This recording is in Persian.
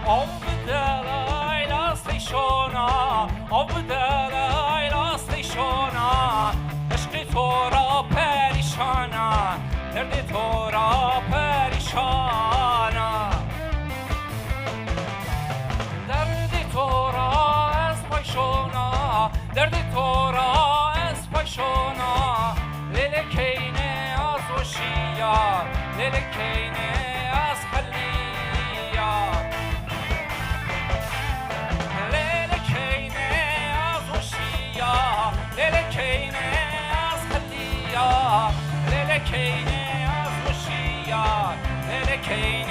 آب دلای لاستیشونا آب دلای لاستیشونا عشق تو را پریشانا درد تو را پریشانا درد تو را از پایشونا درد تو را از پایشونا لیلی کینه از وشیا لیلی کینه از خلیا لیلی کینه از وشیا لیلی کینه از خلیا لیلی کینه از وشیا لیلی کینه